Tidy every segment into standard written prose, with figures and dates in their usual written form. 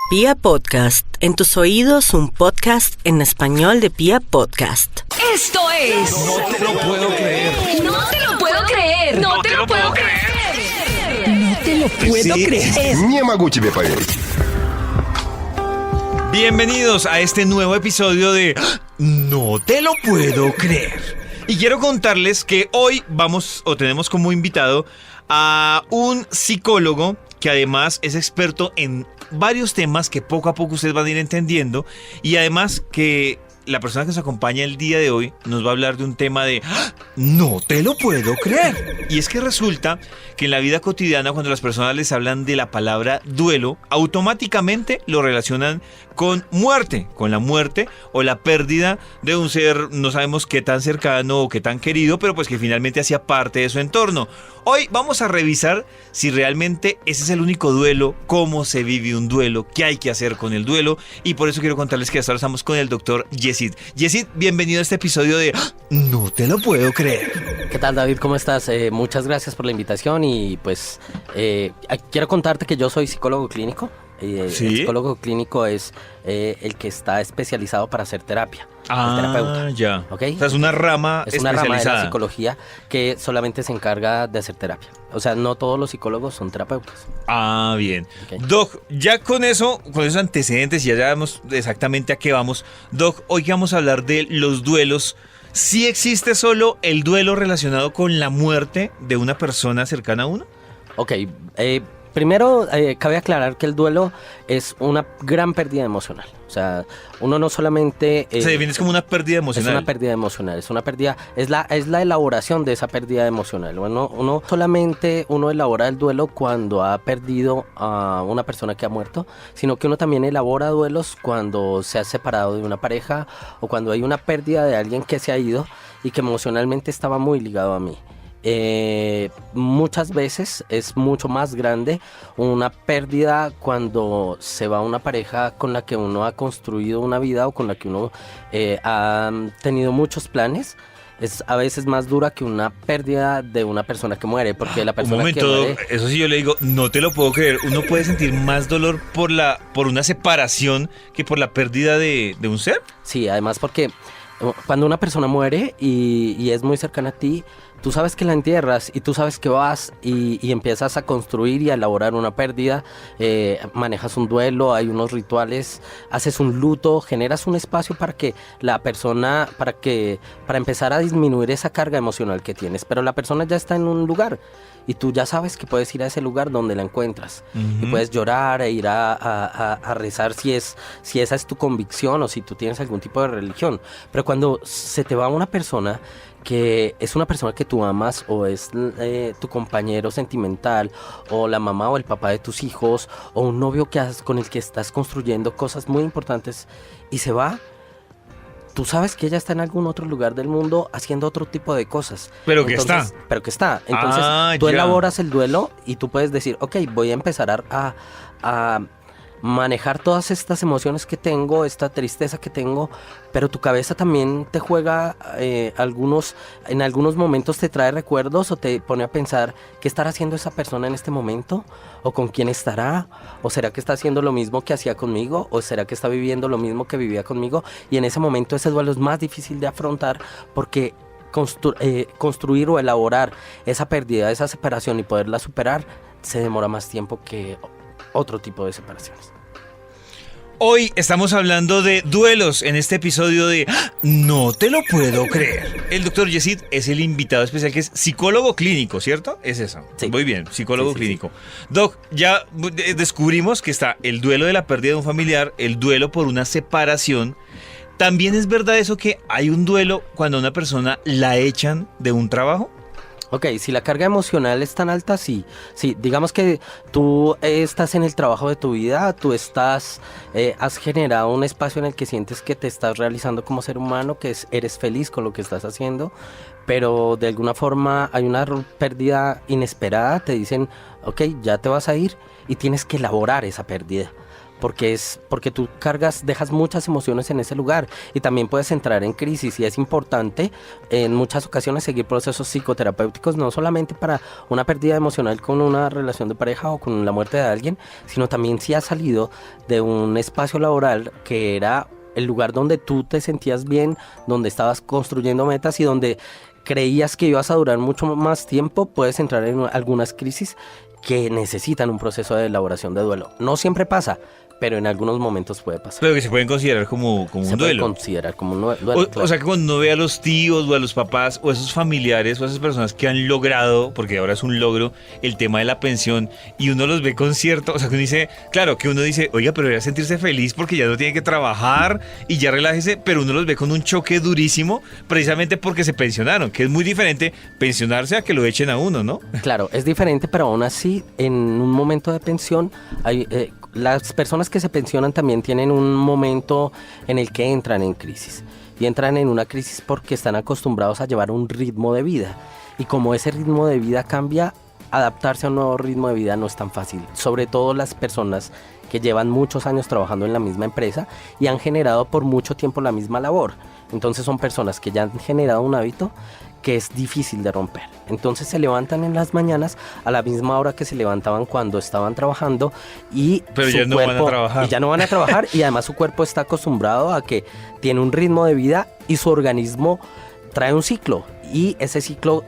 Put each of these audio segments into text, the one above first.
Pia Podcast, en tus oídos un podcast en español de Pia Podcast. Esto es... No te lo puedo creer. No te lo puedo creer. No te lo puedo creer. No te lo puedo creer. Не могу тебе поверить. Bienvenidos a este nuevo episodio de No te lo puedo creer. Y quiero contarles que hoy tenemos como invitado a un psicólogo que además es experto en varios temas que poco a poco ustedes van a ir entendiendo, y además que la persona que nos acompaña el día de hoy nos va a hablar de un tema de no te lo puedo creer. Y es que resulta que en la vida cotidiana, cuando las personas les hablan de la palabra duelo, automáticamente lo relacionan con muerte, con la muerte o la pérdida de un ser, no sabemos qué tan cercano o qué tan querido, pero pues que finalmente hacía parte de su entorno. Hoy vamos a revisar si realmente ese es el único duelo, cómo se vive un duelo, qué hay que hacer con el duelo, y por eso quiero contarles que hasta ahora estamos con el doctor Yesid. Yesid, bienvenido a este episodio de No te lo puedo creer. ¿Qué tal, David? ¿Cómo estás? Muchas gracias por la invitación y pues quiero contarte que yo soy psicólogo clínico. ¿Sí? El psicólogo clínico es el que está especializado para hacer terapia. El terapeuta. Ya. ¿Okay? O sea, es una rama especializada. Es una rama de la psicología que solamente se encarga de hacer terapia. O sea, no todos los psicólogos son terapeutas. Ah, bien. Okay. Doc, ya con esos antecedentes, ya sabemos exactamente a qué vamos. Doc, hoy que vamos a hablar de los duelos. ¿Sí existe solo el duelo relacionado con la muerte de una persona cercana a uno? Ok, primero, cabe aclarar que el duelo es una gran pérdida emocional. O sea, uno no solamente... se define como una pérdida emocional. Es una pérdida emocional, es la elaboración de esa pérdida emocional. Uno elabora el duelo cuando ha perdido a una persona que ha muerto, sino que uno también elabora duelos cuando se ha separado de una pareja o cuando hay una pérdida de alguien que se ha ido y que emocionalmente estaba muy ligado a mí. Muchas veces es mucho más grande una pérdida cuando se va una pareja con la que uno ha construido una vida o con la que uno ha tenido muchos planes. Es a veces más dura que una pérdida de una persona que muere, porque la persona que muere... Eso sí, yo le digo, no te lo puedo creer. Uno puede sentir más dolor por una separación que por la pérdida de un ser. Sí, además porque cuando una persona muere y es muy cercana a ti, tú sabes que la entierras y tú sabes que vas y empiezas a construir y a elaborar una pérdida, manejas un duelo, hay unos rituales, haces un luto, generas un espacio para que la persona, para empezar a disminuir esa carga emocional que tienes, pero la persona ya está en un lugar y tú ya sabes que puedes ir a ese lugar donde la encuentras. Uh-huh. Y puedes llorar e ir a rezar si esa es tu convicción o si tú tienes algún tipo de religión. Pero cuando se te va una persona que es una persona que tú amas o es tu compañero sentimental o la mamá o el papá de tus hijos o un novio con el que estás construyendo cosas muy importantes y se va, tú sabes que ella está en algún otro lugar del mundo haciendo otro tipo de cosas. Pero que está. Entonces tú elaboras el duelo y tú puedes decir, ok, voy a empezar a manejar todas estas emociones que tengo, esta tristeza que tengo, pero tu cabeza también te juega, en algunos momentos te trae recuerdos o te pone a pensar qué estará haciendo esa persona en este momento, o con quién estará, o será que está haciendo lo mismo que hacía conmigo, o será que está viviendo lo mismo que vivía conmigo, y en ese momento ese duelo es más difícil de afrontar porque construir o elaborar esa pérdida, esa separación y poderla superar se demora más tiempo que otro tipo de separaciones. Hoy estamos hablando de duelos en este episodio de No te lo puedo creer. El doctor Yesid es el invitado especial, que es psicólogo clínico, ¿cierto? Es eso. Sí. Muy bien, psicólogo clínico. Sí. Doc, ya descubrimos que está el duelo de la pérdida de un familiar, el duelo por una separación. ¿También es verdad eso que hay un duelo cuando a una persona la echan de un trabajo? Ok, si la carga emocional es tan alta, sí. Sí, digamos que tú estás en el trabajo de tu vida, tú has generado un espacio en el que sientes que te estás realizando como ser humano, que eres feliz con lo que estás haciendo, pero de alguna forma hay una pérdida inesperada, te dicen, ok, ya te vas a ir y tienes que elaborar esa pérdida. porque tú dejas muchas emociones en ese lugar y también puedes entrar en crisis, y es importante en muchas ocasiones seguir procesos psicoterapéuticos, no solamente para una pérdida emocional con una relación de pareja o con la muerte de alguien, sino también si has salido de un espacio laboral que era el lugar donde tú te sentías bien, donde estabas construyendo metas y donde creías que ibas a durar mucho más tiempo. Puedes entrar en algunas crisis que necesitan un proceso de elaboración de duelo. No siempre pasa, pero en algunos momentos puede pasar. Pero que se pueden considerar como un duelo. Se puede considerar como un duelo. Claro. O sea que cuando uno ve a los tíos o a los papás o a esos familiares o a esas personas que han logrado, porque ahora es un logro, el tema de la pensión, y uno los ve con cierto, o sea que uno dice, claro, que uno dice, oiga, pero debería sentirse feliz porque ya no tiene que trabajar y ya relájese, pero uno los ve con un choque durísimo precisamente porque se pensionaron, que es muy diferente pensionarse a que lo echen a uno, ¿no? Claro, es diferente, pero aún así, en un momento de pensión, las personas que se pensionan también tienen un momento en el que entran en crisis. Y entran en una crisis porque están acostumbrados a llevar un ritmo de vida. Y como ese ritmo de vida cambia, adaptarse a un nuevo ritmo de vida no es tan fácil. Sobre todo las personas que llevan muchos años trabajando en la misma empresa y han generado por mucho tiempo la misma labor. Entonces son personas que ya han generado un hábito que es difícil de romper. Entonces se levantan en las mañanas a la misma hora que se levantaban cuando estaban trabajando pero ya no van a trabajar. Y ya no van a trabajar y además su cuerpo está acostumbrado a que tiene un ritmo de vida y su organismo trae un ciclo, y ese ciclo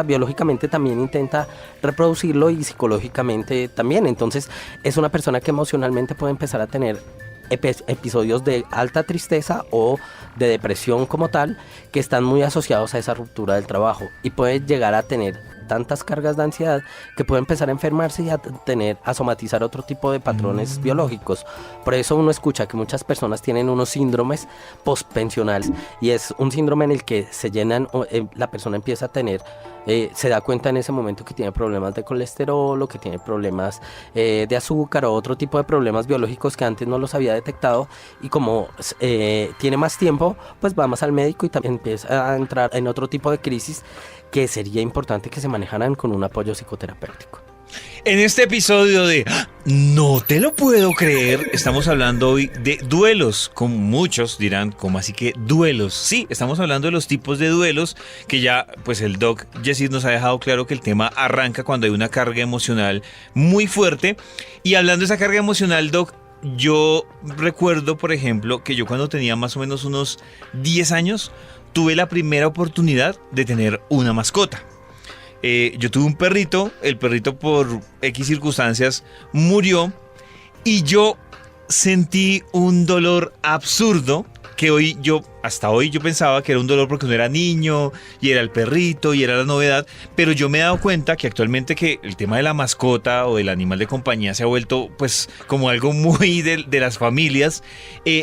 biológicamente también intenta reproducirlo y psicológicamente también. Entonces es una persona que emocionalmente puede empezar a tener episodios de alta tristeza o de depresión como tal, que están muy asociados a esa ruptura del trabajo, y puede llegar a tener tantas cargas de ansiedad que puede empezar a enfermarse y a somatizar otro tipo de patrones biológicos. Por eso uno escucha que muchas personas tienen unos síndromes postpensionales, y es un síndrome en el que se llenan, la persona empieza a tener, se da cuenta en ese momento que tiene problemas de colesterol o que tiene problemas de azúcar o otro tipo de problemas biológicos que antes no los había detectado, y como tiene más tiempo, pues va más al médico y también empieza a entrar en otro tipo de crisis que sería importante que se manejaran con un apoyo psicoterapéutico. En este episodio de No te lo puedo creer, estamos hablando hoy de duelos. Como muchos dirán, ¿cómo así que duelos? Sí, estamos hablando de los tipos de duelos, que ya pues el doc Yesid nos ha dejado claro que el tema arranca cuando hay una carga emocional muy fuerte. Y hablando de esa carga emocional, doc, yo recuerdo, por ejemplo, que yo cuando tenía más o menos unos 10 años, tuve la primera oportunidad de tener una mascota. Yo tuve un perrito, el perrito por X circunstancias murió, y yo sentí un dolor absurdo que hasta hoy yo pensaba que era un dolor porque uno era niño y era el perrito y era la novedad, pero yo me he dado cuenta que actualmente que el tema de la mascota o del animal de compañía se ha vuelto pues como algo muy de las familias.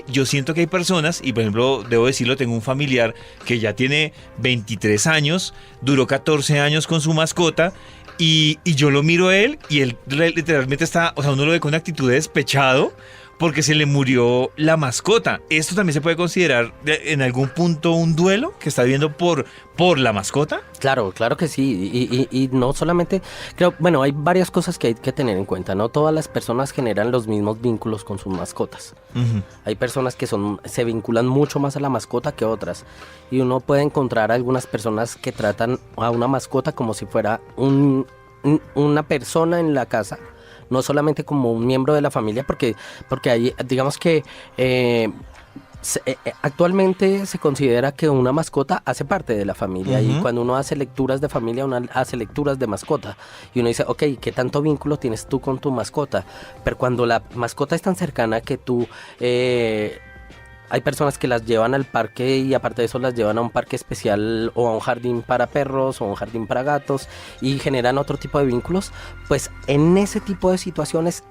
Yo siento que hay personas, y por ejemplo debo decirlo, tengo un familiar que ya tiene 23 años, duró 14 años con su mascota, y yo lo miro a él y él literalmente está, o sea, uno lo ve con una actitud de despechado porque se le murió la mascota. ¿Esto también se puede considerar en algún punto un duelo que está viviendo por la mascota? Claro que sí, y no solamente, bueno, hay varias cosas que hay que tener en cuenta. No todas las personas generan los mismos vínculos con sus mascotas. Uh-huh. Hay personas que se vinculan mucho más a la mascota que otras, y uno puede encontrar algunas personas que tratan a una mascota como si fuera una persona en la casa, no solamente como un miembro de la familia, porque hay, digamos que actualmente se considera que una mascota hace parte de la familia. Uh-huh. Y cuando uno hace lecturas de familia, uno hace lecturas de mascota, y uno dice, ok, ¿qué tanto vínculo tienes tú con tu mascota? Pero cuando la mascota es tan cercana que tú... hay personas que las llevan al parque, y aparte de eso las llevan a un parque especial o a un jardín para perros o a un jardín para gatos, y generan otro tipo de vínculos. Pues en ese tipo de situaciones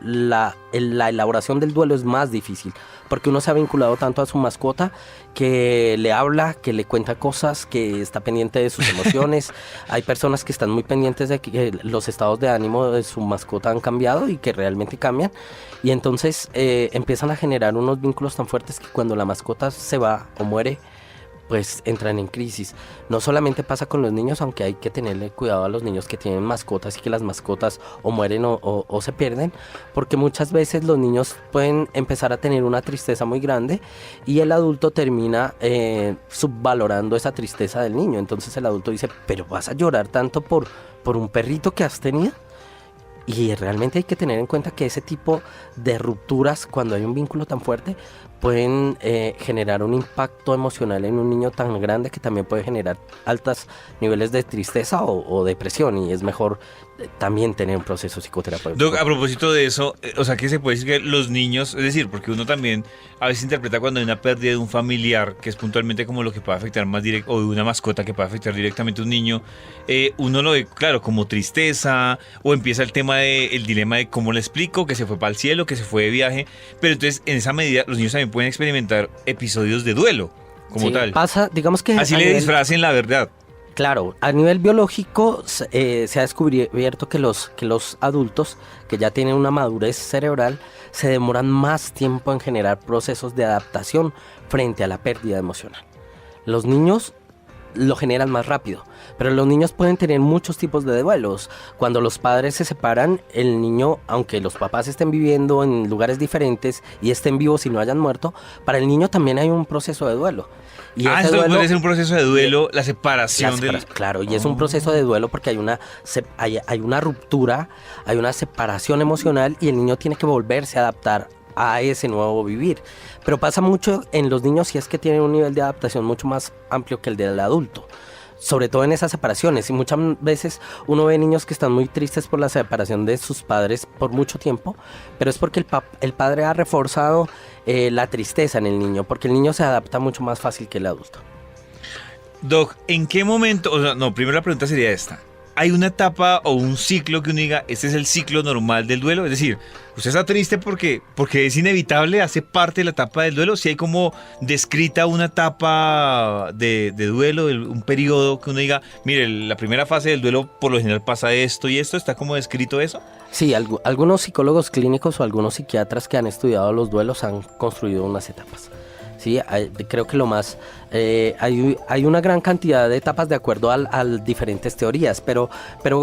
la elaboración del duelo es más difícil, porque uno se ha vinculado tanto a su mascota que le habla, que le cuenta cosas, que está pendiente de sus emociones. Hay personas que están muy pendientes de que los estados de ánimo de su mascota han cambiado y que realmente cambian, y entonces empiezan a generar unos vínculos tan fuertes que cuando la mascota se va o muere, pues entran en crisis. No solamente pasa con los niños, aunque hay que tenerle cuidado a los niños que tienen mascotas y que las mascotas o mueren o se pierden, porque muchas veces los niños pueden empezar a tener una tristeza muy grande y el adulto termina subvalorando esa tristeza del niño. Entonces el adulto dice, pero ¿vas a llorar tanto por un perrito que has tenido? Y realmente hay que tener en cuenta que ese tipo de rupturas, cuando hay un vínculo tan fuerte, pueden generar un impacto emocional en un niño tan grande que también puede generar altos niveles de tristeza o depresión, y es mejor también tener un proceso psicoterapéutico. Doc, a propósito de eso, o sea que se puede decir que los niños, es decir, porque uno también a veces interpreta cuando hay una pérdida de un familiar, que es puntualmente como lo que puede afectar más directo, o de una mascota que puede afectar directamente a un niño, uno lo ve, claro, como tristeza, o empieza el tema el dilema de cómo le explico, que se fue para el cielo, que se fue de viaje, pero entonces en esa medida los niños también pueden experimentar episodios de duelo, como tal. Pasa, digamos que así le disfracen la verdad. Claro, a nivel biológico se ha descubierto que los adultos que ya tienen una madurez cerebral se demoran más tiempo en generar procesos de adaptación frente a la pérdida emocional. Los niños lo generan más rápido, pero los niños pueden tener muchos tipos de duelos. Cuando los padres se separan, el niño, aunque los papás estén viviendo en lugares diferentes y estén vivos y no hayan muerto, para el niño también hay un proceso de duelo. Y esto duelo, puede ser un proceso de duelo, la separación del... Claro, y es un proceso de duelo porque hay una ruptura, hay una separación emocional y el niño tiene que volverse a adaptar a ese nuevo vivir. Pero pasa mucho en los niños si es que tienen un nivel de adaptación mucho más amplio que el del adulto, sobre todo en esas separaciones. Y muchas veces uno ve niños que están muy tristes por la separación de sus padres por mucho tiempo, pero es porque el padre ha reforzado la tristeza en el niño, porque el niño se adapta mucho más fácil que el adulto. Doc, ¿en qué momento? O sea, no, primero la pregunta sería esta. ¿Hay una etapa o un ciclo que uno diga, este es el ciclo normal del duelo? Es decir, usted está triste porque es inevitable, hace parte de la etapa del duelo. Si hay como descrita una etapa de duelo, un periodo que uno diga, mire, la primera fase del duelo por lo general pasa esto y esto, ¿está como descrito eso? Sí, algunos psicólogos clínicos o algunos psiquiatras que han estudiado los duelos han construido unas etapas. Sí, creo que hay una gran cantidad de etapas de acuerdo a diferentes teorías, pero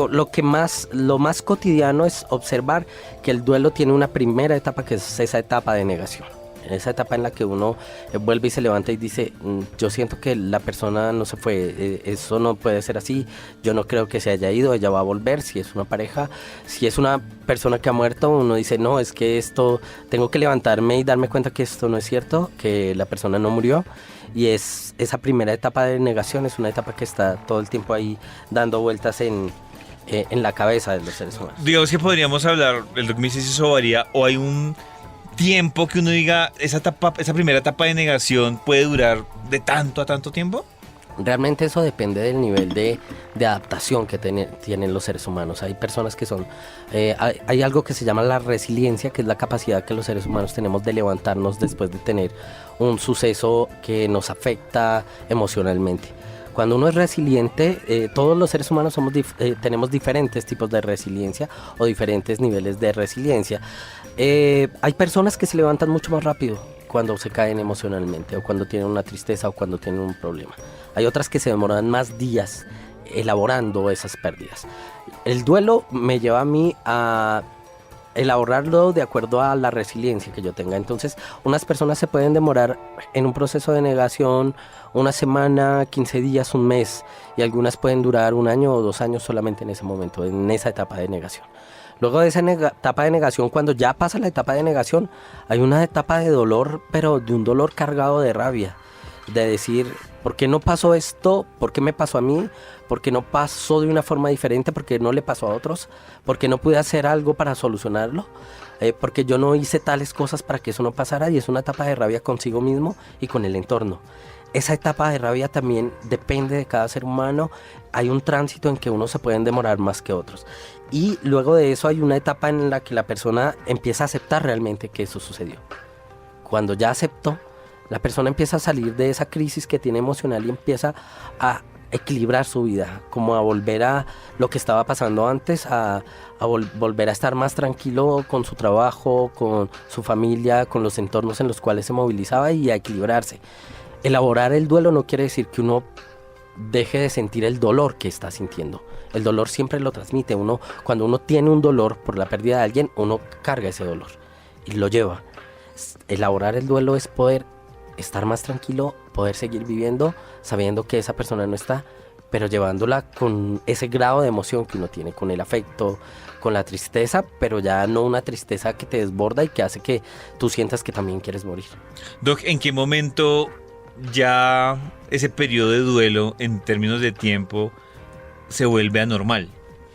lo más cotidiano es observar que el duelo tiene una primera etapa, que es esa etapa de negación. Esa etapa en la que uno vuelve y se levanta y dice, yo siento que la persona no se fue, eso no puede ser así, yo no creo que se haya ido, ella va a volver. Si es una pareja, si es una persona que ha muerto, uno dice, no, es que esto, tengo que levantarme y darme cuenta que esto no es cierto, que la persona no murió. Y esa primera etapa de negación es una etapa que está todo el tiempo ahí dando vueltas en la cabeza de los seres humanos. Digamos que podríamos hablar, el doc me dice si eso varía, o hay un tiempo que uno diga, esa primera etapa de negación puede durar de tanto a tanto tiempo. Realmente eso depende del nivel de adaptación que tienen los seres humanos. Hay personas que son... hay algo que se llama la resiliencia, que es la capacidad que los seres humanos tenemos de levantarnos después de tener un suceso que nos afecta emocionalmente. Cuando uno es resiliente, todos los seres humanos tenemos diferentes tipos de resiliencia o diferentes niveles de resiliencia. Hay personas que se levantan mucho más rápido cuando se caen emocionalmente, o cuando tienen una tristeza, o cuando tienen un problema. Hay otras que se demoran más días elaborando esas pérdidas. El duelo me lleva a mí a elaborarlo de acuerdo a la resiliencia que yo tenga. Entonces, unas personas se pueden demorar en un proceso de negación una semana, 15 días, un mes, y algunas pueden durar 1 año o 2 años solamente en ese momento, en esa etapa de negación. Luego de esa etapa de negación, cuando ya pasa la etapa de negación, hay una etapa de dolor, pero de un dolor cargado de rabia, de decir, ¿por qué no pasó esto? ¿Por qué me pasó a mí? ¿Por qué no pasó de una forma diferente? ¿Por qué no le pasó a otros? ¿Por qué no pude hacer algo para solucionarlo? Porque yo no hice tales cosas para que eso no pasara, y es una etapa de rabia consigo mismo y con el entorno. Esa etapa de rabia también depende de cada ser humano. Hay un tránsito en que unos se pueden demorar más que otros. Y luego de eso hay una etapa en la que la persona empieza a aceptar realmente que eso sucedió. Cuando ya aceptó, la persona empieza a salir de esa crisis que tiene emocional y empieza a equilibrar su vida, como a volver a lo que estaba pasando antes, a volver a estar más tranquilo con su trabajo, con su familia, con los entornos en los cuales se movilizaba, y a equilibrarse. elaborar el duelo no quiere decir que uno deje de sentir el dolor que está sintiendo. El dolor siempre lo transmite. Cuando uno tiene un dolor por la pérdida de alguien, uno carga ese dolor y lo lleva. Elaborar el duelo es poder estar más tranquilo, poder seguir viviendo sabiendo que esa persona no está, pero llevándola con ese grado de emoción que uno tiene, con el afecto, con la tristeza, pero ya no una tristeza que te desborda y que hace que tú sientas que también quieres morir. Doc, ¿en qué momento ya ese periodo de duelo en términos de tiempo se vuelve anormal?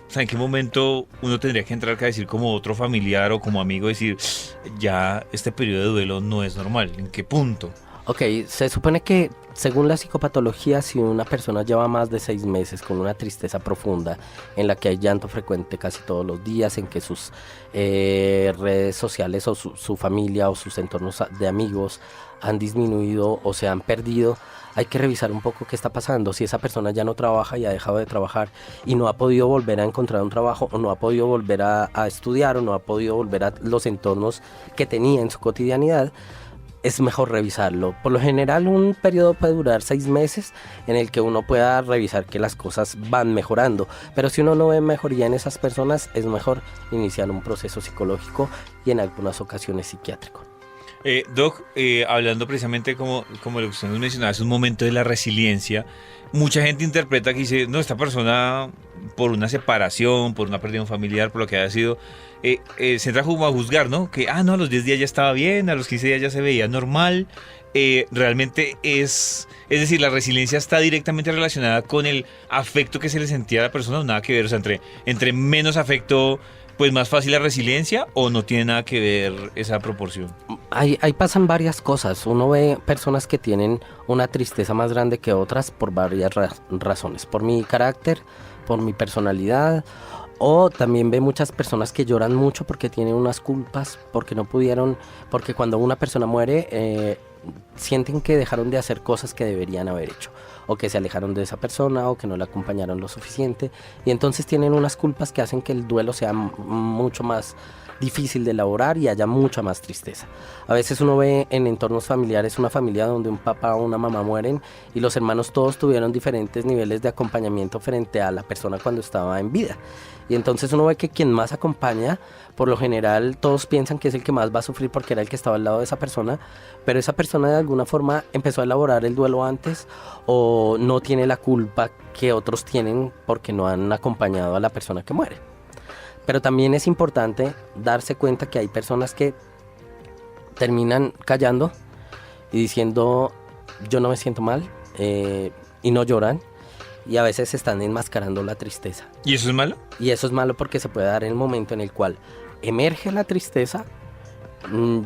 O sea, ¿en qué momento uno tendría que entrar a decir como otro familiar o como amigo, decir, ya este periodo de duelo no es normal? ¿En qué punto? Ok, se supone que según la psicopatología, si una persona lleva más de 6 meses con una tristeza profunda, en la que hay llanto frecuente casi todos los días, en que sus redes sociales o su familia o sus entornos de amigos han disminuido o se han perdido, hay que revisar un poco qué está pasando. Si esa persona ya no trabaja y ha dejado de trabajar y no ha podido volver a encontrar un trabajo, o no ha podido volver a estudiar, o no ha podido volver a los entornos que tenía en su cotidianidad, es mejor revisarlo. Por lo general, un periodo puede durar 6 meses en el que uno pueda revisar que las cosas van mejorando. Pero si uno no ve mejoría en esas personas, es mejor iniciar un proceso psicológico y en algunas ocasiones psiquiátrico. Doc, hablando precisamente como lo que usted nos mencionaba hace un momento de la resiliencia, mucha gente interpreta que dice, no, esta persona por una separación, por una pérdida de un familiar, por lo que haya sido, se entra como a juzgar, ¿no? Que, no, a los 10 días ya estaba bien, a los 15 días ya se veía normal. Realmente es decir, la resiliencia está directamente relacionada con el afecto que se le sentía a la persona, nada que ver, o sea, entre menos afecto, pues más fácil la resiliencia, o no tiene nada que ver esa proporción. Ahí pasan varias cosas. Uno ve personas que tienen una tristeza más grande que otras por varias razones, por mi carácter, por mi personalidad, o también ve muchas personas que lloran mucho porque tienen unas culpas, porque no pudieron, porque cuando una persona muere sienten que dejaron de hacer cosas que deberían haber hecho, o que se alejaron de esa persona, o que no la acompañaron lo suficiente, y entonces tienen unas culpas que hacen que el duelo sea mucho más difícil de elaborar y haya mucha más tristeza. A veces uno ve en entornos familiares una familia donde un papá o una mamá mueren y los hermanos todos tuvieron diferentes niveles de acompañamiento frente a la persona cuando estaba en vida. Y entonces uno ve que quien más acompaña, por lo general todos piensan que es el que más va a sufrir porque era el que estaba al lado de esa persona, pero esa persona de alguna forma empezó a elaborar el duelo antes, o no tiene la culpa que otros tienen porque no han acompañado a la persona que muere. Pero también es importante darse cuenta que hay personas que terminan callando y diciendo, yo no me siento mal, y no lloran, y a veces están enmascarando la tristeza. ¿Y eso es malo? Y eso es malo porque se puede dar el momento en el cual emerge la tristeza,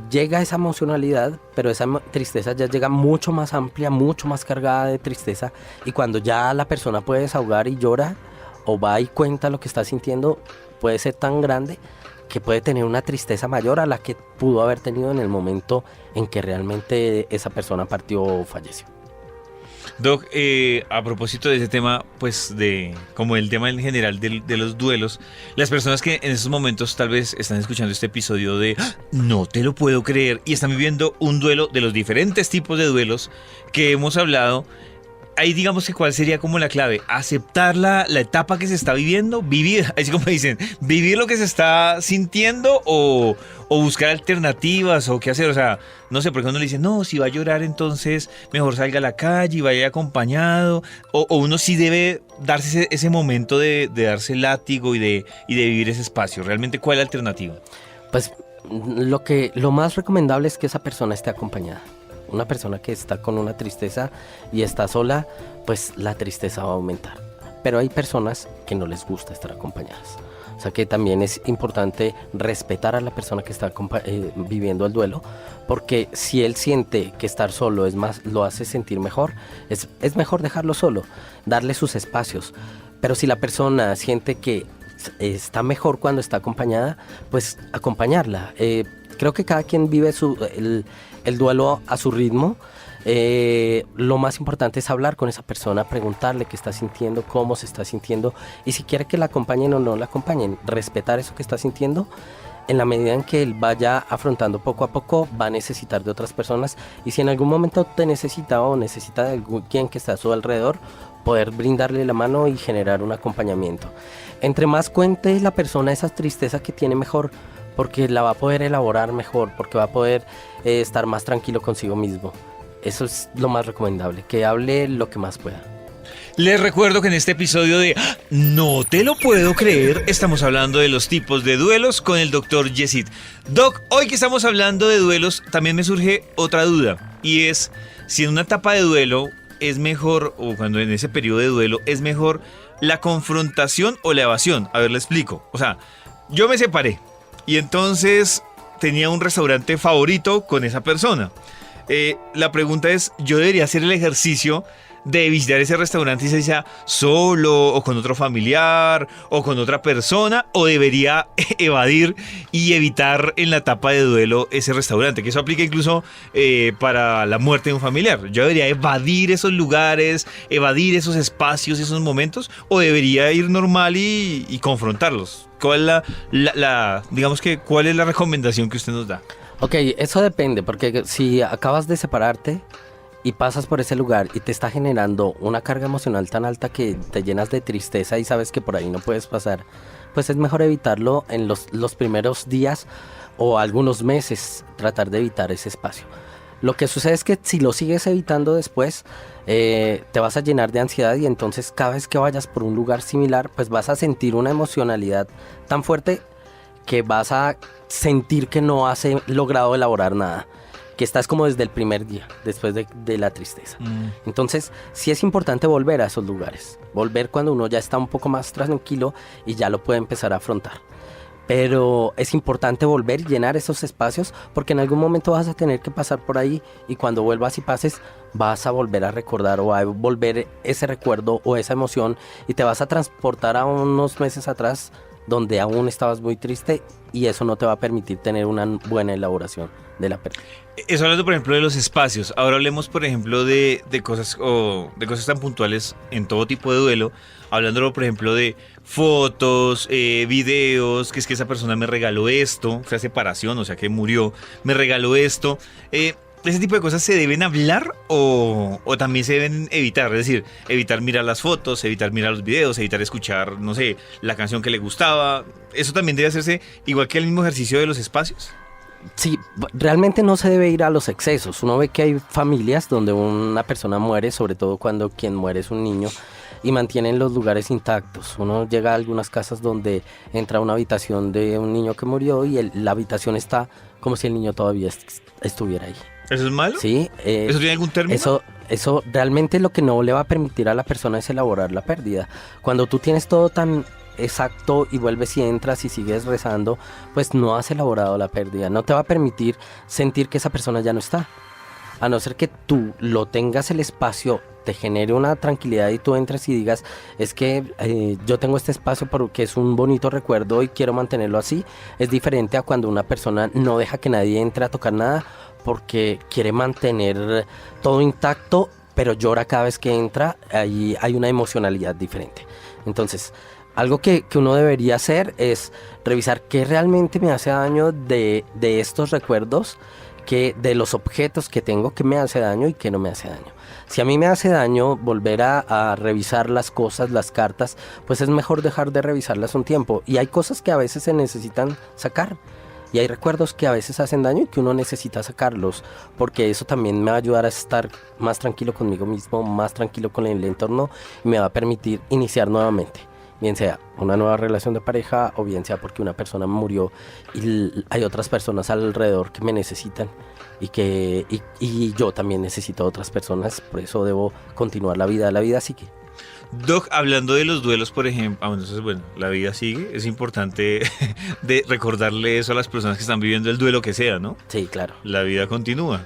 llega esa emocionalidad, pero esa tristeza ya llega mucho más amplia, mucho más cargada de tristeza, y cuando ya la persona puede desahogar y llora, o va y cuenta lo que está sintiendo, puede ser tan grande que puede tener una tristeza mayor a la que pudo haber tenido en el momento en que realmente esa persona partió o falleció. Doc, a propósito de ese tema, pues como el tema en general de los duelos, las personas que en estos momentos tal vez están escuchando este episodio de No te lo puedo creer y están viviendo un duelo de los diferentes tipos de duelos que hemos hablado, ahí digamos que cuál sería como la clave, aceptar la etapa que se está viviendo, vivir, así como dicen, vivir lo que se está sintiendo, o buscar alternativas o qué hacer. O sea, no sé, porque uno le dice, no, si va a llorar entonces mejor salga a la calle y vaya acompañado, o uno sí debe darse ese momento de darse el látigo y de vivir ese espacio. Realmente, ¿cuál es la alternativa? Pues lo más recomendable es que esa persona esté acompañada. Una persona que está con una tristeza y está sola, pues la tristeza va a aumentar. Pero hay personas que no les gusta estar acompañadas. O sea que también es importante respetar a la persona que está viviendo el duelo, porque si él siente que estar solo lo hace sentir mejor, es mejor dejarlo solo, darle sus espacios. Pero si la persona siente que está mejor cuando está acompañada, pues acompañarla. Creo que cada quien vive el duelo a su ritmo. Lo más importante es hablar con esa persona, preguntarle qué está sintiendo, cómo se está sintiendo, y si quiere que la acompañen o no la acompañen, respetar eso que está sintiendo en la medida en que él vaya afrontando poco a poco, va a necesitar de otras personas. Y si en algún momento te necesita o necesita de alguien que está a su alrededor, poder brindarle la mano y generar un acompañamiento. Entre más cuente la persona esa tristeza que tiene, mejor, porque la va a poder elaborar mejor, porque va a poder estar más tranquilo consigo mismo. Eso es lo más recomendable, que hable lo que más pueda. Les recuerdo que en este episodio de No te lo puedo creer, estamos hablando de los tipos de duelos con el doctor Yesid. Doc, hoy que estamos hablando de duelos, también me surge otra duda, y es si en una etapa de duelo es mejor, o cuando en ese periodo de duelo, es mejor la confrontación o la evasión. A ver, le explico. O sea, yo me separé y entonces tenía un restaurante favorito con esa persona. La pregunta es, ¿yo debería hacer el ejercicio de visitar ese restaurante y sea solo o con otro familiar o con otra persona, o debería evadir y evitar en la etapa de duelo ese restaurante? Que eso aplica incluso para la muerte de un familiar. ¿Yo debería evadir esos lugares, evadir esos espacios, esos momentos, o debería ir normal y confrontarlos? ¿Cuál es digamos que cuál es la recomendación que usted nos da? Ok, eso depende, porque si acabas de separarte y pasas por ese lugar y te está generando una carga emocional tan alta que te llenas de tristeza y sabes que por ahí no puedes pasar, pues es mejor evitarlo en los primeros días o algunos meses, tratar de evitar ese espacio. Lo que sucede es que si lo sigues evitando después, te vas a llenar de ansiedad, y entonces cada vez que vayas por un lugar similar, pues vas a sentir una emocionalidad tan fuerte que vas a sentir que no has logrado elaborar nada, que estás como desde el primer día, después de la tristeza. Entonces, sí es importante volver a esos lugares, volver cuando uno ya está un poco más tranquilo y ya lo puede empezar a afrontar. Pero es importante volver y llenar esos espacios, porque en algún momento vas a tener que pasar por ahí, y cuando vuelvas y pases, vas a volver a recordar o a volver ese recuerdo o esa emoción, y te vas a transportar a unos meses atrás, donde aún estabas muy triste, y eso no te va a permitir tener una buena elaboración de la pérdida. Eso hablando, por ejemplo, de los espacios. Ahora hablemos, por ejemplo, de cosas tan puntuales en todo tipo de duelo. Hablándolo, por ejemplo, de fotos, videos, que es que esa persona me regaló esto, fue a separación, o sea que murió, me regaló esto. ¿Ese tipo de cosas se deben hablar o también se deben evitar? Es decir, evitar mirar las fotos, evitar mirar los videos, evitar escuchar, no sé, la canción que le gustaba. ¿Eso también debe hacerse igual que el mismo ejercicio de los espacios? Sí, realmente no se debe ir a los excesos. Uno ve que hay familias donde una persona muere, sobre todo cuando quien muere es un niño, y mantienen los lugares intactos. Uno llega a algunas casas donde entra a una habitación de un niño que murió y la habitación está como si el niño todavía estuviera ahí. ¿Eso es malo? Sí. ¿Eso tiene algún término? Eso realmente lo que no le va a permitir a la persona es elaborar la pérdida. Cuando tú tienes todo tan exacto y vuelves y entras y sigues rezando, pues no has elaborado la pérdida. No te va a permitir sentir que esa persona ya no está. A no ser que tú lo tengas el espacio, te genere una tranquilidad y tú entres y digas, es que yo tengo este espacio porque es un bonito recuerdo y quiero mantenerlo así. Es diferente a cuando una persona no deja que nadie entre a tocar nada porque quiere mantener todo intacto, pero llora cada vez que entra. Ahí hay una emocionalidad diferente. Entonces, algo que uno debería hacer es revisar qué realmente me hace daño de estos recuerdos, de los objetos que tengo, que me hace daño y que no me hace daño. Si a mí me hace daño volver a revisar las cosas, las cartas, pues es mejor dejar de revisarlas un tiempo. Y hay cosas que a veces se necesitan sacar. Y hay recuerdos que a veces hacen daño y que uno necesita sacarlos, porque eso también me va a ayudar a estar más tranquilo conmigo mismo, más tranquilo con el entorno, y me va a permitir iniciar nuevamente. Bien sea una nueva relación de pareja, o bien sea porque una persona murió y hay otras personas alrededor que me necesitan y yo también necesito a otras personas, por eso debo continuar la vida sigue. Doc, hablando de los duelos, por ejemplo, entonces, bueno, la vida sigue, es importante de recordarle eso a las personas que están viviendo el duelo que sea, ¿no? Sí, claro. La vida continúa.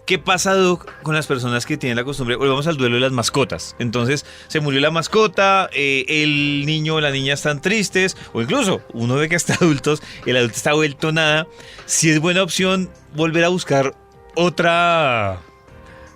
¿Qué pasa, Doc, con las personas que tienen la costumbre? Volvamos al duelo de las mascotas. Entonces, se murió la mascota, el niño o la niña están tristes, o incluso uno ve que hasta adultos, el adulto está vuelto nada. Si es buena opción volver a buscar otra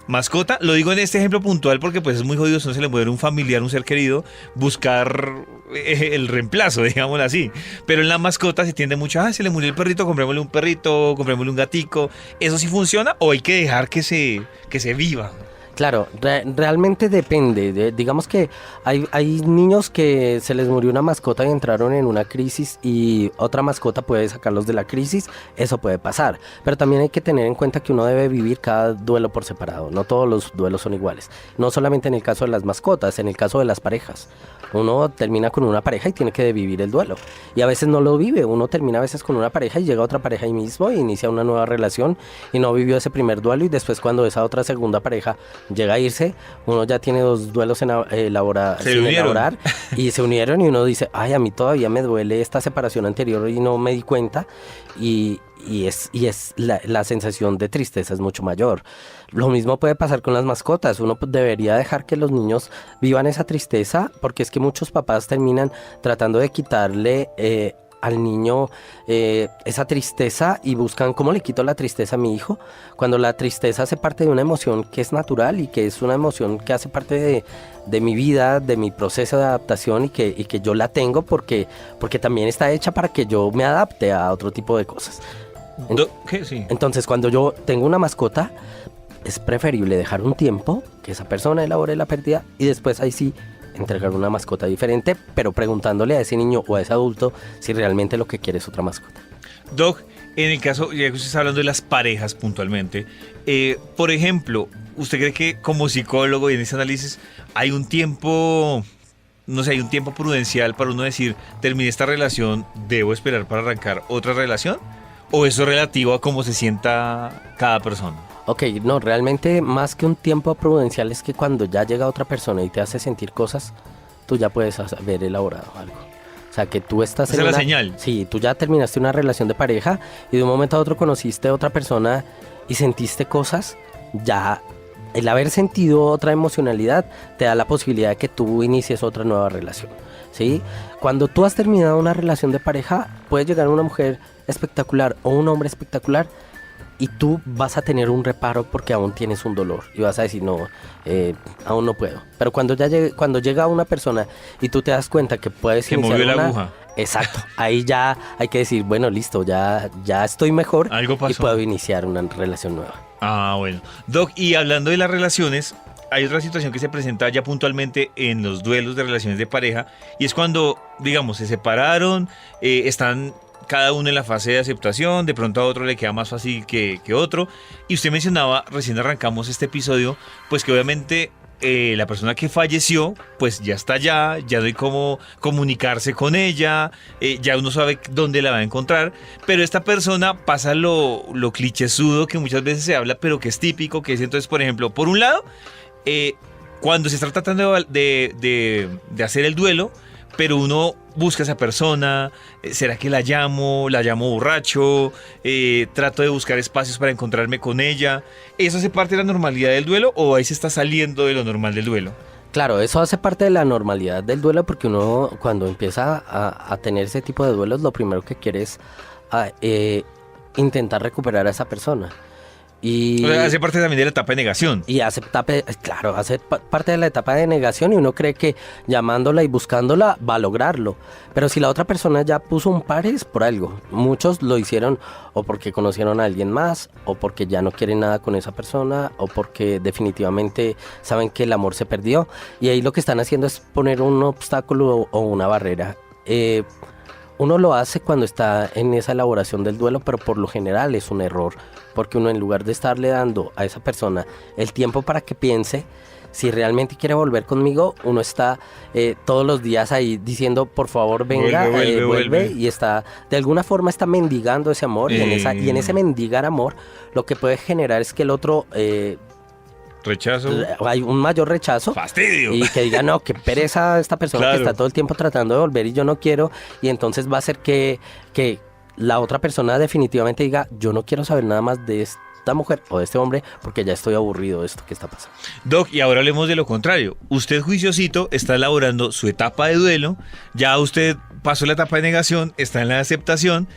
mascota, lo digo en este ejemplo puntual porque pues es muy jodido, si no se le muere un familiar, un ser querido, buscar el reemplazo, digámoslo así. Pero en la mascota se tiende mucho, se le murió el perrito, comprémosle un perrito, comprémosle un gatico. ¿Eso sí funciona o hay que dejar que se viva? Claro, realmente depende. Digamos que hay niños que se les murió una mascota y entraron en una crisis y otra mascota puede sacarlos de la crisis. Eso puede pasar. Pero también hay que tener en cuenta que uno debe vivir cada duelo por separado. No todos los duelos son iguales. No solamente en el caso de las mascotas, en el caso de las parejas. Uno termina con una pareja y tiene que vivir el duelo. Y a veces no lo vive. Uno termina a veces con una pareja y llega otra pareja ahí mismo e inicia una nueva relación y no vivió ese primer duelo y después cuando esa otra segunda pareja llega a irse, uno ya tiene 2 duelos sin elaborar y se unieron y uno dice, ay, a mí todavía me duele esta separación anterior y no me di cuenta y la sensación de tristeza es mucho mayor. Lo mismo puede pasar con las mascotas. Uno debería dejar que los niños vivan esa tristeza porque es que muchos papás terminan tratando de quitarle al niño esa tristeza y buscan cómo le quito la tristeza a mi hijo, cuando la tristeza hace parte de una emoción que es natural y que es una emoción que hace parte de mi vida, de mi proceso de adaptación y que yo la tengo porque también está hecha para que yo me adapte a otro tipo de cosas. ¿Qué? Sí. Entonces cuando yo tengo una mascota es preferible dejar un tiempo que esa persona elabore la pérdida y después ahí sí entregar una mascota diferente, pero preguntándole a ese niño o a ese adulto si realmente lo que quiere es otra mascota. Doc, en el caso, ya que usted está hablando de las parejas puntualmente, por ejemplo, ¿usted cree que como psicólogo y en ese análisis hay un tiempo, no sé, hay un tiempo prudencial para uno decir, terminé esta relación, debo esperar para arrancar otra relación? ¿O eso es relativo a cómo se sienta cada persona? Ok, no, realmente más que un tiempo prudencial es que cuando ya llega otra persona y te hace sentir cosas, tú ya puedes haber elaborado algo. O sea, que tú estás Esa es la señal. Sí, tú ya terminaste una relación de pareja y de un momento a otro conociste a otra persona y sentiste cosas, ya el haber sentido otra emocionalidad te da la posibilidad de que tú inicies otra nueva relación, ¿sí? Cuando tú has terminado una relación de pareja, puede llegar una mujer espectacular o un hombre espectacular y tú vas a tener un reparo porque aún tienes un dolor y vas a decir, no, aún no puedo. Pero cuando llega una persona y tú te das cuenta que puedes que iniciar movió la aguja. Exacto, ahí ya hay que decir, bueno, listo, ya estoy mejor. Algo pasó. Y puedo iniciar una relación nueva. Ah, bueno. Doc, y hablando de las relaciones, hay otra situación que se presenta ya puntualmente en los duelos de relaciones de pareja y es cuando, digamos, se separaron, están cada uno en la fase de aceptación, de pronto a otro le queda más fácil que otro. Y usted mencionaba, recién arrancamos este episodio, pues que obviamente la persona que falleció, pues ya está allá, ya no hay cómo comunicarse con ella, ya uno sabe dónde la va a encontrar, pero esta persona pasa lo clichésudo que muchas veces se habla, pero que es típico, que es entonces, por ejemplo, por un lado, cuando se está tratando de hacer el duelo, pero uno busca a esa persona, ¿será que la llamo borracho? Trato de buscar espacios para encontrarme con ella. ¿Eso hace parte de la normalidad del duelo o ahí se está saliendo de lo normal del duelo? Claro, eso hace parte de la normalidad del duelo porque uno cuando empieza a tener ese tipo de duelos, lo primero que quiere es intentar recuperar a esa persona. Y, o sea, hace parte también de la etapa de negación. Y hace parte de la etapa de negación y uno cree que llamándola y buscándola va a lograrlo. Pero si la otra persona ya puso un par es por algo. Muchos lo hicieron o porque conocieron a alguien más, o porque ya no quieren nada con esa persona, o porque definitivamente saben que el amor se perdió. Y ahí lo que están haciendo es poner un obstáculo o una barrera. Uno lo hace cuando está en esa elaboración del duelo, pero por lo general es un error, porque uno en lugar de estarle dando a esa persona el tiempo para que piense si realmente quiere volver conmigo, uno está todos los días ahí diciendo por favor venga, vuelve, y está de alguna forma está mendigando ese amor y en ese mendigar amor lo que puede generar es que el otro rechazo, hay un mayor rechazo, fastidio, y que diga no, que pereza esta persona, claro, que está todo el tiempo tratando de volver y yo no quiero, y entonces va a hacer que la otra persona definitivamente diga yo no quiero saber nada más de esta mujer o de este hombre porque ya estoy aburrido de esto que está pasando. Doc, y ahora hablemos de lo contrario. Usted juiciosito está elaborando su etapa de duelo, ya usted pasó la etapa de negación, está en la aceptación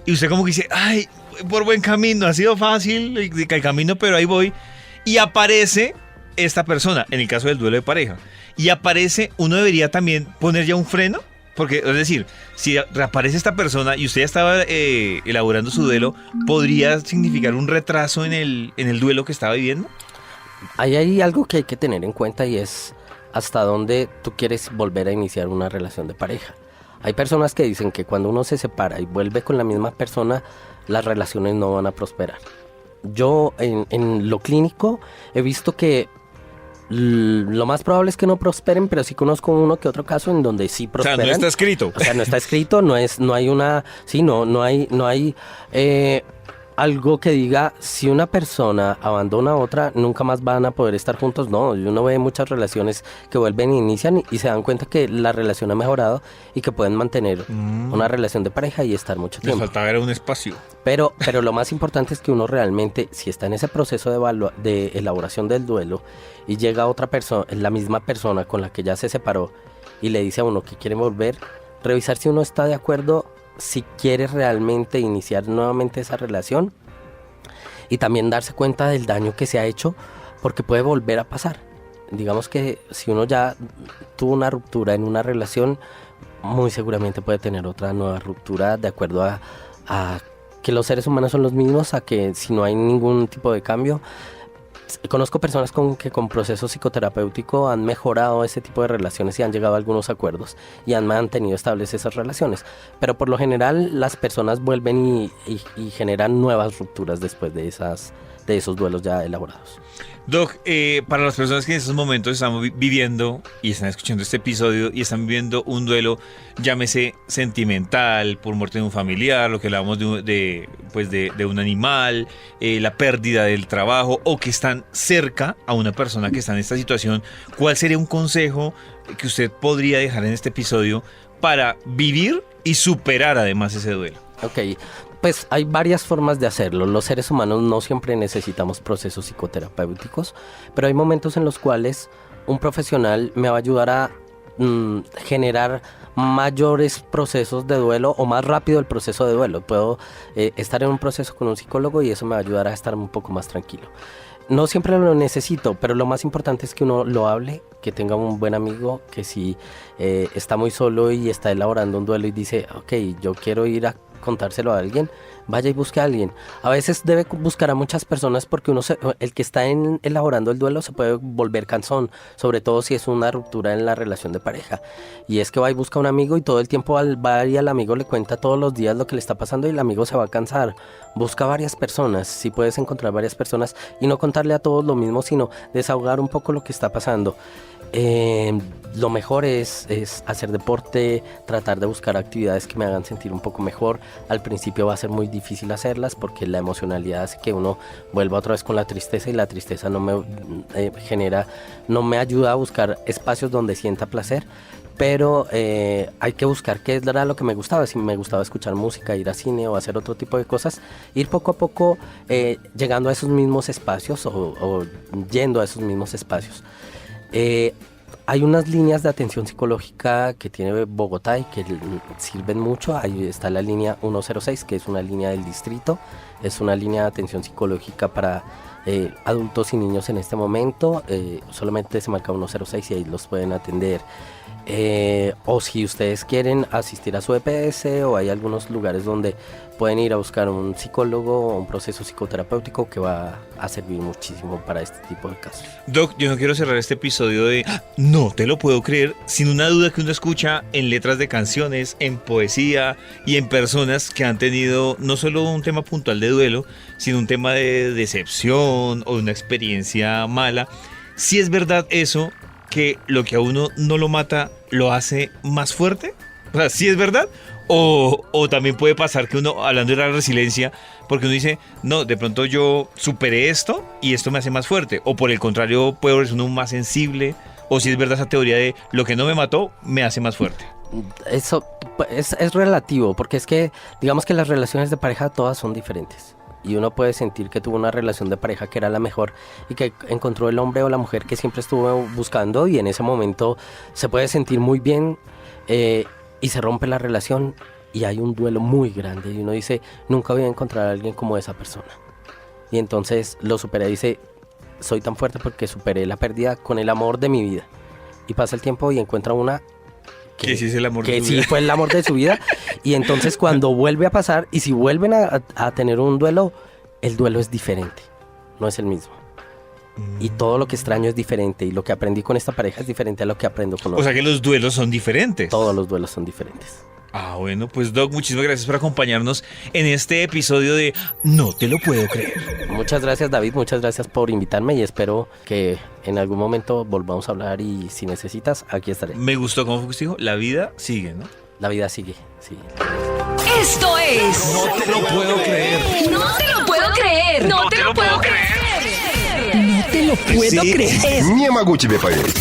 y usted como que dice, ay, por buen camino, ha sido fácil el camino, pero ahí voy. y aparece esta persona, en el caso del duelo de pareja, y aparece, uno debería también poner ya un freno, porque, es decir, si reaparece esta persona y usted ya estaba elaborando su duelo, ¿podría significar un retraso en el duelo que estaba viviendo? Ahí hay algo que hay que tener en cuenta y es hasta dónde tú quieres volver a iniciar una relación de pareja. Hay personas que dicen que cuando uno se separa y vuelve con la misma persona, las relaciones no van a prosperar. Yo en lo clínico he visto que lo más probable es que no prosperen, pero sí conozco uno que otro caso en donde sí prosperan. O sea, no está escrito. O sea, no está escrito, no hay una, sí, no hay algo que diga si una persona abandona a otra, nunca más van a poder estar juntos. No, uno ve muchas relaciones que vuelven e inician y se dan cuenta que la relación ha mejorado y que pueden mantener una relación de pareja y estar mucho Les tiempo. faltaba era un espacio. Pero lo más importante es que uno realmente, si está en ese proceso de elaboración del duelo y llega otra persona, la misma persona con la que ya se separó y le dice a uno que quiere volver, revisar si uno está de acuerdo, si quiere realmente iniciar nuevamente esa relación y también darse cuenta del daño que se ha hecho porque puede volver a pasar. Digamos que si uno ya tuvo una ruptura en una relación, muy seguramente puede tener otra nueva ruptura de acuerdo a que los seres humanos son los mismos, a que si no hay ningún tipo de cambio. Conozco personas que con proceso psicoterapéutico han mejorado ese tipo de relaciones y han llegado a algunos acuerdos y han mantenido estables esas relaciones. Pero por lo general las personas vuelven y generan nuevas rupturas después de esos duelos ya elaborados. Doc, para las personas que en estos momentos están viviendo y están escuchando este episodio y están viviendo un duelo, llámese sentimental, por muerte de un familiar, lo que hablábamos de un animal, la pérdida del trabajo, o que están cerca a una persona que está en esta situación, ¿cuál sería un consejo que usted podría dejar en este episodio para vivir y superar además ese duelo? Ok, pues hay varias formas de hacerlo. Los seres humanos no siempre necesitamos procesos psicoterapéuticos, pero hay momentos en los cuales un profesional me va a ayudar a generar mayores procesos de duelo o más rápido el proceso de duelo. Puedo estar en un proceso con un psicólogo y eso me va a ayudar a estar un poco más tranquilo. No siempre lo necesito, pero lo más importante es que uno lo hable, que tenga un buen amigo, que si está muy solo y está elaborando un duelo y dice, ok, yo quiero ir a contárselo a alguien, vaya y busque a alguien. A veces debe buscar a muchas personas porque el que está elaborando el duelo se puede volver cansón, sobre todo si es una ruptura en la relación de pareja. Y es que va y busca a un amigo y todo el tiempo va y al amigo le cuenta todos los días lo que le está pasando y el amigo se va a cansar. Busca varias personas, si puedes encontrar varias personas y no contarle a todos lo mismo, sino desahogar un poco lo que está pasando. Lo mejor es hacer deporte, tratar de buscar actividades que me hagan sentir un poco mejor. Al principio va a ser muy difícil hacerlas porque la emocionalidad hace que uno vuelva otra vez con la tristeza y la tristeza no me ayuda a buscar espacios donde sienta placer. Pero hay que buscar qué era lo que me gustaba. Si me gustaba escuchar música, ir a cine o hacer otro tipo de cosas, ir poco a poco llegando a esos mismos espacios o yendo a esos mismos espacios. Hay unas líneas de atención psicológica que tiene Bogotá y que sirven mucho. Ahí está la línea 106, que es una línea del distrito. Es una línea de atención psicológica para adultos y niños en este momento. Solamente se marca 106 y ahí los pueden atender. O si ustedes quieren asistir a su EPS, o hay algunos lugares donde pueden ir a buscar un psicólogo o un proceso psicoterapéutico que va a servir muchísimo para este tipo de casos. Doc, yo no quiero cerrar este episodio de no te lo puedo creer sin una duda que uno escucha en letras de canciones, en poesía y en personas que han tenido no solo un tema puntual de duelo, sino un tema de decepción o una experiencia mala. Si es verdad eso, que lo que a uno no lo mata lo hace más fuerte. O sea, ¿sí es verdad? O también puede pasar que uno, hablando de la resiliencia, porque uno dice, no, de pronto yo superé esto y esto me hace más fuerte. O por el contrario, puede ser uno más sensible. O si es verdad esa teoría de lo que no me mató, me hace más fuerte. Eso es relativo, porque es que, digamos que las relaciones de pareja todas son diferentes. Y uno puede sentir que tuvo una relación de pareja que era la mejor y que encontró el hombre o la mujer que siempre estuvo buscando, y en ese momento se puede sentir muy bien y se rompe la relación y hay un duelo muy grande y uno dice, nunca voy a encontrar a alguien como esa persona. Y entonces lo supera y dice, soy tan fuerte porque superé la pérdida con el amor de mi vida. Y pasa el tiempo y encuentra una Que sí es el amor de que su sí vida. fue el amor de su vida. Y entonces cuando vuelve a pasar y si vuelven a tener un duelo, el duelo es diferente, no es el mismo. Y todo lo que extraño es diferente y lo que aprendí con esta pareja es diferente a lo que aprendo con O otra. sea que los duelos son diferentes. Todos los duelos son diferentes. Ah, bueno, pues Doc, muchísimas gracias por acompañarnos en este episodio de No te lo puedo creer. Muchas gracias, David, muchas gracias por invitarme y espero que en algún momento volvamos a hablar y si necesitas, aquí estaré. Me gustó cómo fue que dijo, la vida sigue, ¿no? La vida sigue, sí. Esto es. No te lo puedo creer. No te lo puedo creer. No te lo puedo creer. No te lo puedo creer. Не могу тебе поверить.